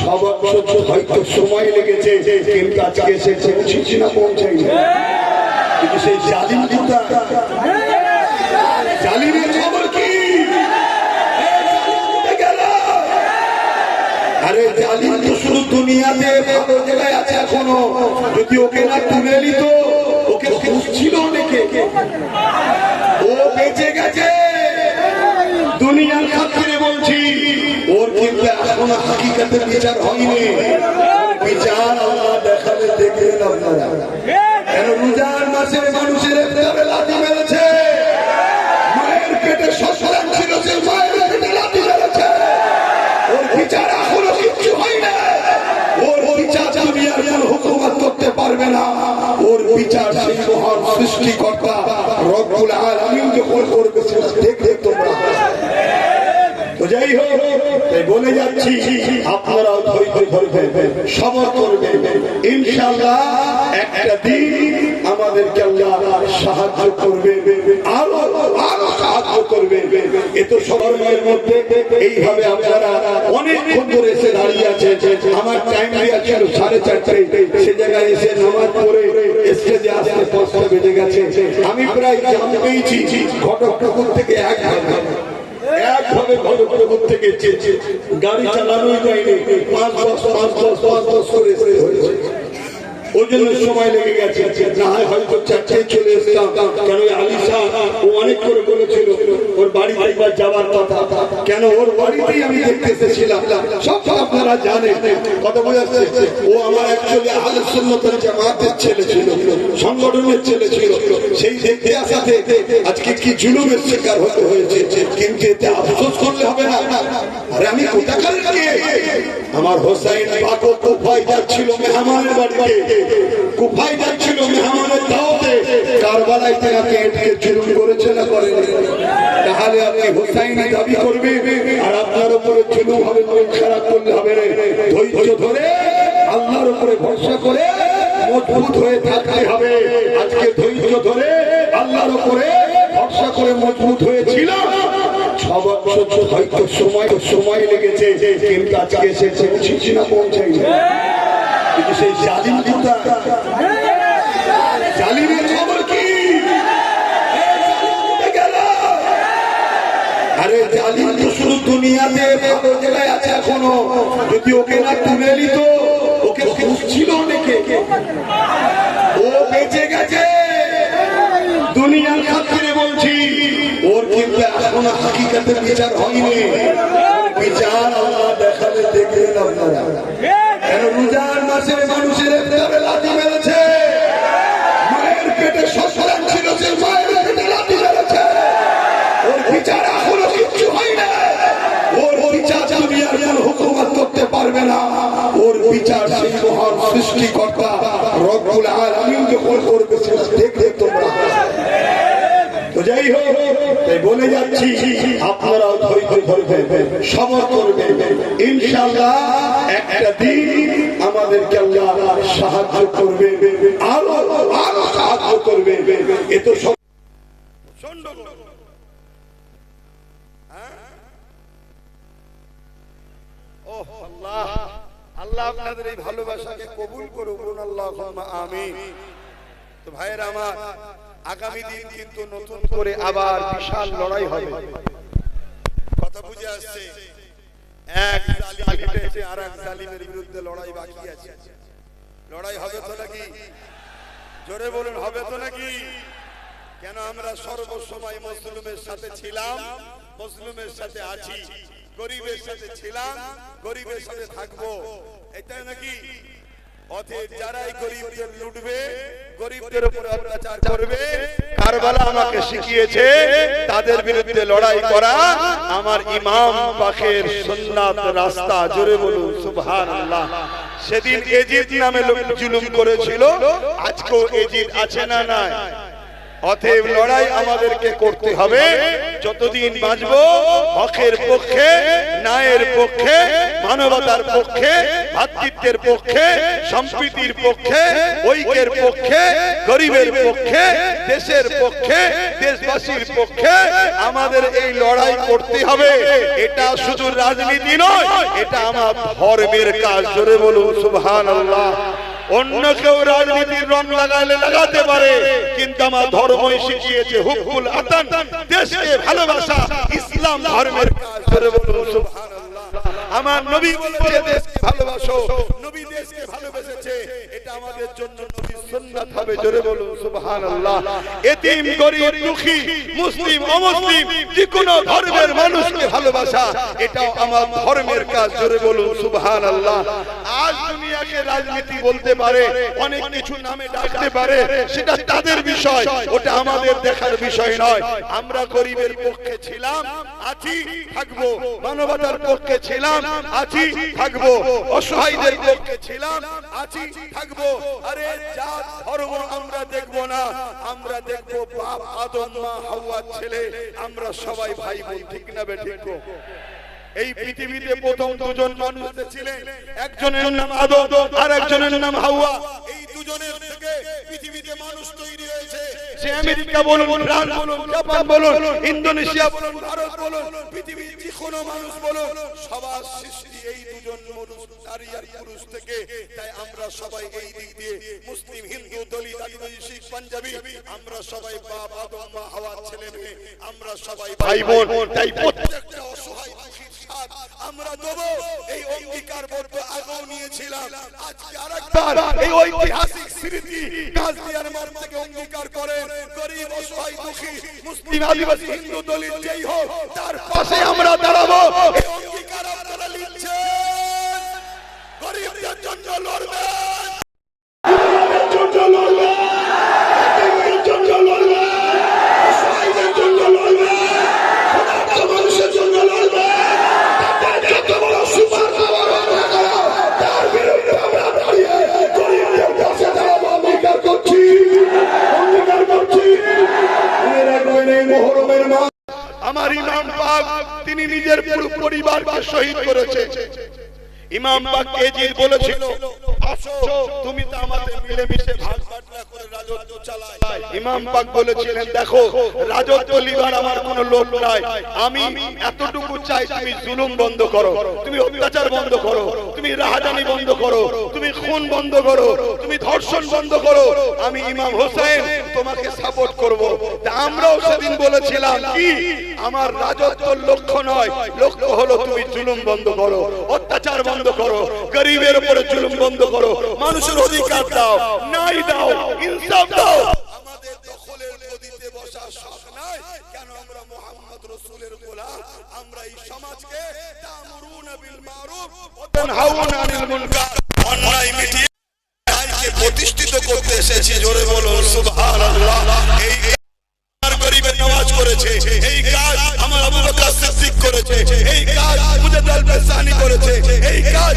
6 বছর হয়তো সময় লেগেছে, কিন্তু আজকে এসে পৌঁছেছি না পৌঁছাই না। কিন্তু সেই জালিম নেতা জালিমের খবর কি? আরে জালিম তো শুধু দুনিয়াতে ভালো জায়গায় আছে এখনো, যদি ওকে না তুলে নিত, ওকে খুঁজছিল অনেকে, ও বেঁচে গেছে দুনিয়ার খাতিরে বলছি। ওর কিন্তু এখনো হাকিকাতে বিচার হয়নি। বিচার আল্লাহ দেখাবে, দেখলেন আপনারা। কেন রোজার মাসে মানুষের ইফতারে লাঠি মেরেছে, মায়ের পেটে সন্তান ছিল, সে মায়ের পেটে লাঠি মেরেছে। ওর বিচার এখনো কিচ্ছু হয় না। ওর বিচার দুনিয়ার কোন হুকুমত করতে পারবে না। ওর বিচার সেই মহান সৃষ্টিকর্তা রব্বুল আলামিন যখন করবে, সেটা দেখবে তোমরা। তো যাই হোক, বলে যাচ্ছি, আপনারাও ধৈর্য ধরবেন, সবর করবেন। ইনশাআল্লাহ একটা দিন আমাদেরকে আল্লাহ সাহায্য করবে, আরো আরো সাহায্য করবে। এত সময়ের মধ্যে এইভাবে আপনারা অনেকক্ষণ ধরে এসে দাঁড়িয়ে আছে। আমার টাইম দেওয়া ছিল 4:30, সে জায়গায় এসে নামাজ পড়ে স্টেজে আসতে 5টা বেজে গেছে। আমি প্রায় জানতে পেয়েছি ঘটকপুকুর থেকে একভাবে ঘটকপুকুর থেকে গাড়ি চালানোই যায়নি, 5-10 করে হয়েছে। ওই জন্য সময় লেগে গেছে। না হয় হয়তো 4টায় চলে এসতাম। কেন আলিশা ও অনেক করে বলেছিল ওর বাড়ি একবার যাওয়ার কথা। কেন ওর বাড়িতেই আমি দেখতে এসেছিলাম। সব আপনারা জানেন, কথা বোঝাচ্ছে। ও আমার অ্যাকচুয়ালি আহলে সুন্নাত ওয়াল জামাতের ছেলে ছিল, সংগঠনের ছেলে ছিল। সেই দেখতে আসাতে আজকে কি জুলুমের শিকার হতে হয়েছে। কিন্তু এতে আফসোস করলে হবে না। আরে আমি কোথাকার কে? আমার হোসাইন পাক কুফায় যাচ্ছিল মেহমানের বাড়িতে, কুফায় যাচ্ছিল মেহমানের দাওয়াতে। কারবালায় তাকে এটাকে জুলুম করেছে না করেনি? তাহলে আপনি হোসাইনি দাবি করবেন আর আপনার উপরে জুলুম হবে, মন খারাপ করলে হবে না। ধৈর্য ধরে আল্লাহর উপরে ভরসা করে মজবুত হয়ে থাকতে হবে। আজকে ধৈর্য ধরে আল্লাহর উপরে ভরসা করে মজবুত হয়েছিল। 6 বছর হয়তো সময় লেগেছে, কিন্তু আজকে এসে পৌঁছেছি না পৌঁছাই না। কিন্তু সেই জালিম নেতা জালিমের খবর কি? আরে জালিম তো শুধু দুনিয়াতে ভালো জায়গায় আছে এখনো, যদি ওকে না তুলে নিত, ওকে খুঁজছিল অনেকে, ও বেঁচে গেছে দুনিয়ার খাতিরে বলছি। ওর কিন্তু এখনো হাকিকাতে বিচার হয়নি। বিচার আল্লাহ দেখাবে, দেখলেন আপনারা। কেন রোজার মাসে মানুষের ইফতারে লাঠি মেরেছে, মায়ের পেটে সন্তান ছিল, সে মায়ের পেটে লাঠি মেরেছে। ওর বিচার এখনো কিচ্ছু হয় না। ওর বিচার দুনিয়ার কোন হুকুমত করতে পারবে না। ওর বিচার সেই মহান সৃষ্টিকর্তা রব্বুল আলামিন যখন করবে, সেটা দেখবে তোমরা। তো যাই হোক, বলে যাচ্ছি, আপনারাও ধৈর্য ধরবেন, সবর করবেন। ইনশাআল্লাহ একটা দিন আমাদেরকে আল্লাহ সাহায্য করবে, আরো আরো সাহায্য করবে। এত আল্লাহ আপনাদের এই ভালোবাসাকে কবুল করুন, আল্লাহুম্মা আমিন। তো ভাইয়েরা আমার, আগামী দিন কিন্তু নতুন করে আবার বিশাল লড়াই হবে। কথা বুঝে আসছে? এক জালিম হেঁটেছে, আর এক জালিমের বিরুদ্ধে লড়াই বাকি আছে। লড়াই হবে তো নাকি? জোরে বলুন, হবে তো নাকি? কেন আমরা সর্বসময় মুসলিমের সাথে ছিলাম, মুসলিমের সাথে আছি, গরিবের সাথে ছিলাম, গরিবের সাথে থাকবো, এটাই নাকি? অতএব যারাই গরিবদের লুটবে, গরিবদের উপর অত্যাচার করবে, কারবালা আমাকে শিখিয়েছে তাদের বিরুদ্ধে লড়াই করা আমার ইমাম পাকের সুন্নাত রাস্তা। জোরে বলুন সুবহানাল্লাহ। সেদিন এজিদ নামে লোক জুলুম করেছিল, আজকেও এজিদ আছে না নাই? অতএব লড়াই আমাদেরকে করতে হবে। যতদিন বাঁচবো হকের পক্ষে, ন্যায়ের পক্ষে, মানবতার পক্ষে, ভ্রাতৃত্বের পক্ষে, সম্প্রীতির পক্ষে, ঐক্যের পক্ষে, গরিবের পক্ষে, দেশের পক্ষে, দেশবাসীর পক্ষে আমাদের এই লড়াই করতে হবে। এটা শুধু রাজনীতি নয়, এটা আমার ধর্মের কাজ। জোরে বলুন সুবহানাল্লাহ। অন্য কেউ রাজনীতির রং লাগালে লাগাতে পারে, কিন্তু আমার ধর্মই শিখিয়েছে হুব্বুল আতান, দেশকে ভালোবাসা ইসলাম ধর্মের কাজ। জোরে বলুন সুবহানাল্লাহ। আমার নবী বলেছে দেশকে ভালোবাসো, নবী দেশকে ভালোবেসেছে, এটা আমাদের জন্য নবীর সুন্নাত হবে। জোরে বলুন সুবহানাল্লাহ। এতিম, গরীব, দুঃখী, মুসলিম, অমুসলিম যে কোনো ধর্মের মানুষকে ভালোবাসা, এটাও আমার ধর্মের কাজ। জোরে বলুন সুবহানাল্লাহ। আজ দুনিয়াকে রাজনীতি বলতে পারে, অনেক কিছু নামে ডাকতে পারে, সেটা তাদের বিষয়, ওটা আমাদের দেখার বিষয় নয়। আমরা গরিবের পক্ষে ছিলাম, আছি, থাকবো। মানবতার পক্ষে ছিলাম, আছি, থাকবো। অসহায়দের পক্ষে ছিলাম, আছি, থাকবো। আরে জাত ধর্ম আমরা দেখবো না, আমরা দেখবো বাপ আদম মা হাওয়ার ছেলে, আমরা সবাই ভাই বোন। ঠিক না বেঠিক? এই পৃথিবীতে প্রথম দুজন মানুষ ছিলেন, একজনের নাম আদম আর একজনের নাম হাওয়া। এই দুজনের থেকে পৃথিবীতে মানুষ তৈরি হয়েছে। সে আমেরিকা বলুন, ফ্রান্স বলুন, জাপান বলুন, ইন্দোনেশিয়া বলুন, ভারত বলুন, পৃথিবীর যে কোনো মানুষ বলুন, সবার সৃষ্টি এই দুজন মানুষ, নারী আর পুরুষ থেকে। তাই আমরা সবাই এই দিক দিয়ে মুসলিম, হিন্দু, দলিত, আদিবাসী, শিখ, পাঞ্জাবি, আমরা সবাই বাপ আদম মা হাওয়ার ছেলে মেয়ে, আমরা সবাই ভাই বোন। তাই প্রত্যেকটা অসহায় আমরা দেবো। এই অঙ্গীকারবদ্ধ আগেও নিয়েছিলাম, আজকে আরেকবার এই ঐতিহাসিক স্মৃতি গাজদিয়ার মাঠ থেকে অঙ্গীকার করে গরিব, অসহায়, দুঃখী, মুসলিম, আদিবাসী, হিন্দু, দলিত যেই হোক, তার পাশে আমরা দাঁড়াবো। এই অঙ্গীকার আপনারা নিচ্ছেন, গরিবদের জন্য লড়বেন, আমার ইমাম পাক তিনি নিজের পুরো পরিবারকে শহীদ করেছে। ইমাম পাক এজিদ বলেছিল, আসো তুমি তো আমাদের মিলেমিশে ভাগ বাটলা করে রাজত্ব চালাই। ইমাম পাক বলেছিলেন, দেখো রাজত্ব লিবার আমার কোনো লোভ নাই, আমি এতটুকু চাই তুমি জুলুম বন্ধ করো, তুমি অত্যাচার বন্ধ করো, তুমি রাহাজানি বন্ধ করো, তুমি খুন বন্ধ করো, তুমি ধর্ষণ বন্ধ করো। আমি ইমাম হোসেন তোমাকে সাপোর্ট করব। তা আমরাও সেদিন বলেছিলাম কি, আমার রাজত্বের লক্ষ্য নয়, লক্ষ্য হলো তুমি জুলুম বন্ধ করো, অত্যাচার বন্ধ করো, গরিবের উপরে জুলুম বন্ধ করো, মানুষের অধিকার দাও, ন্যায় দাও, ইনসাফ দাও। আমাদের দখলের গদিতে বসার শখ নাই, কেন আমরা মুহাম্মদ রাসূলের গোলাম। আমরা এই সমাজকে তা'মুরুনা বিল মারুফ ওয়া তানহাউনা আনিল মুনকার, অন্যায় মিটিয়ে ন্যায়কে প্রতিষ্ঠিত করতে এসেছি। জোরে বলুন সুবহানাল্লাহ। এই গরিবের নামাজ করেছে, এই কাজ আমার আবু বকর সিদ্দিক করেছে, এই কাজ মুজাদ্দিদ আল-বাসানি করেছে, এই কাজ